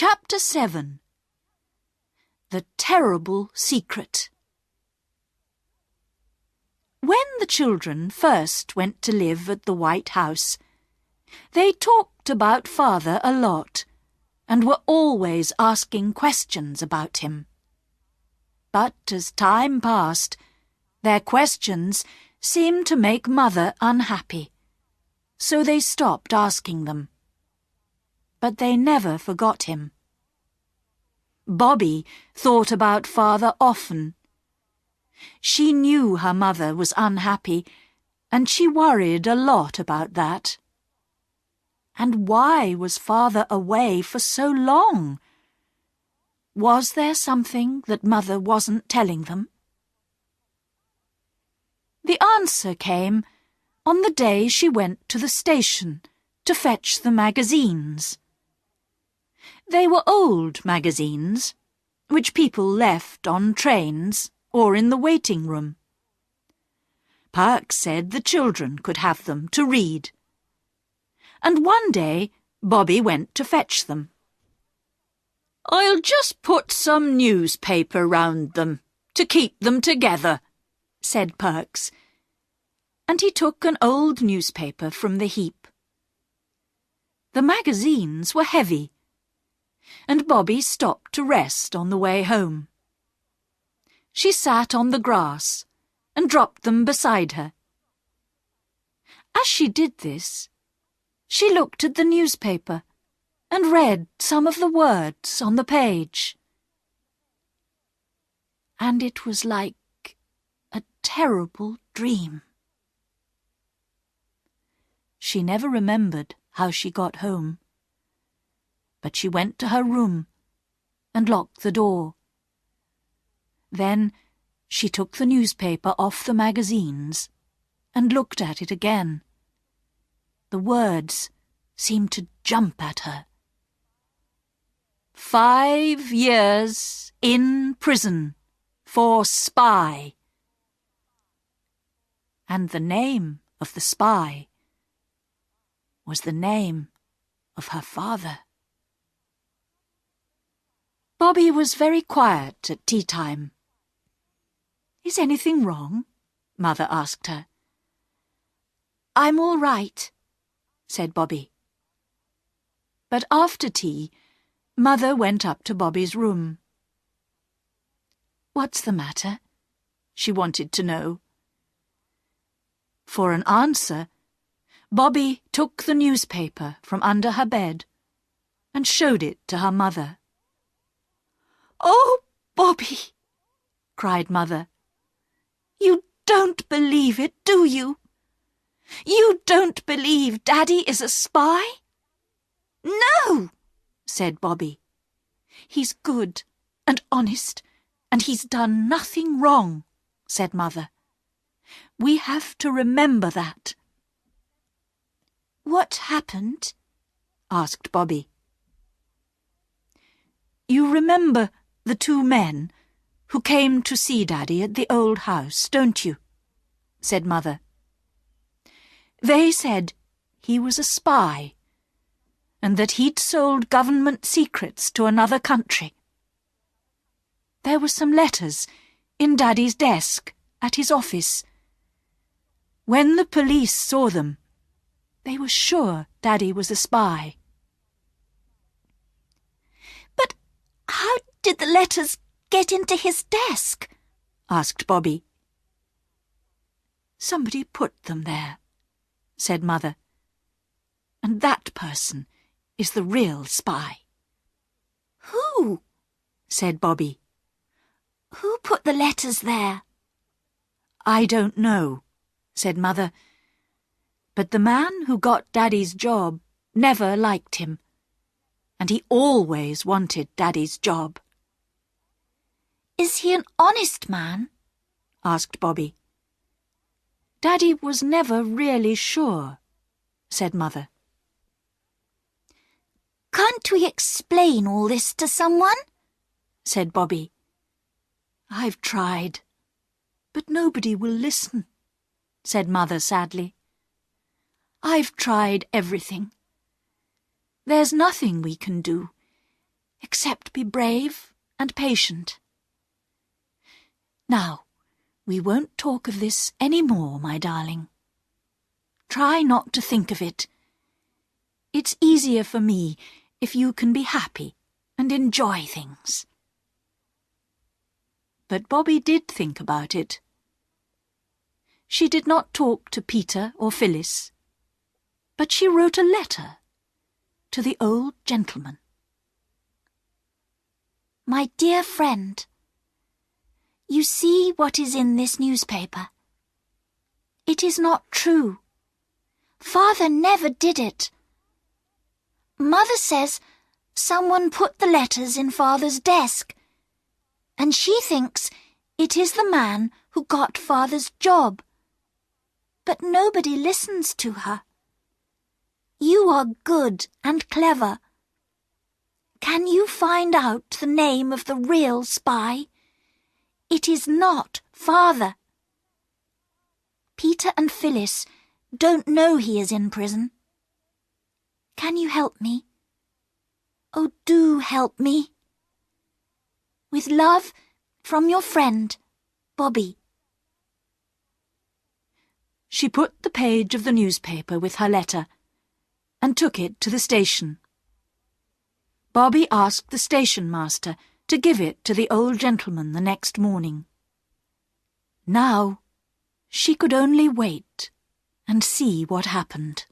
Chapter 7. The Terrible Secret. When the children first went to live at the White House, they talked about Father a lot and were always asking questions about him. But as time passed, their questions seemed to make Mother unhappy, so they stopped asking them. But they never forgot him. Bobby thought about Father often. She knew her mother was unhappy, and she worried a lot about that. And why was Father away for so long? Was there something that Mother wasn't telling them? The answer came on the day she went to the station to fetch the magazines. They were old magazines, which people left on trains or in the waiting room. Perks said the children could have them to read. And one day Bobby went to fetch them. "I'll just put some newspaper round them to keep them together," said Perks, and he took an old newspaper from the heap. The magazines were heavy, and Bobby stopped to rest on the way home. She sat on the grass and dropped them beside her. As she did this, she looked at the newspaper and read some of the words on the page. And it was like a terrible dream. She never remembered how she got home, but she went to her room and locked the door. Then she took the newspaper off the magazines and looked at it again. The words seemed to jump at her. 5 years in prison for spy. And the name of the spy was the name of her father. Bobby was very quiet at tea time. "Is anything wrong?" Mother asked her. "I'm all right," said Bobby. But after tea, Mother went up to Bobby's room. "What's the matter?" she wanted to know. For an answer, Bobby took the newspaper from under her bed and showed it to her mother. "Oh, Bobby," cried Mother. "You don't believe it, do you? You don't believe Daddy is a spy?" "No," said Bobby. "He's good and honest, and he's done nothing wrong," said Mother. "We have to remember that." "What happened?" asked Bobby. "You remember the 2 men who came to see Daddy at the old house, don't you?" said Mother. "They said he was a spy, and that he'd sold government secrets to another country. There were some letters in Daddy's desk at his office. When the police saw them, they were sure Daddy was a spy." "But how did the letters get into his desk?" asked Bobby. "Somebody put them there," said Mother. "And that person is the real spy." "Who?" said Bobby. "Who put the letters there?" "I don't know," said Mother. "But the man who got Daddy's job never liked him, and he always wanted Daddy's job." "Is he an honest man?" asked Bobby. "Daddy was never really sure," said Mother. "Can't we explain all this to someone?" said Bobby. "I've tried, but nobody will listen," said Mother sadly. "I've tried everything. There's nothing we can do. except be brave and patient. Now, we won't talk of this any more, my darling. Try not to think of it. It's easier for me if you can be happy and enjoy things." But Bobby did think about it. She did not talk to Peter or Phyllis, but she wrote a letter to the old gentleman. "My dear friend, you see what is in this newspaper. It is not true. Father never did it. Mother says someone put the letters in Father's desk, and she thinks it is the man who got Father's job. But nobody listens to her. You are good and clever. Can you find out the name of the real spy? It is not Father. Peter and Phyllis don't know he is in prison. Can you help me? Oh, do help me. With love, from your friend, Bobby." She put the page of the newspaper with her letter and took it to the station. Bobby asked the station master to give it to the old gentleman the next morning. Now she could only wait and see what happened.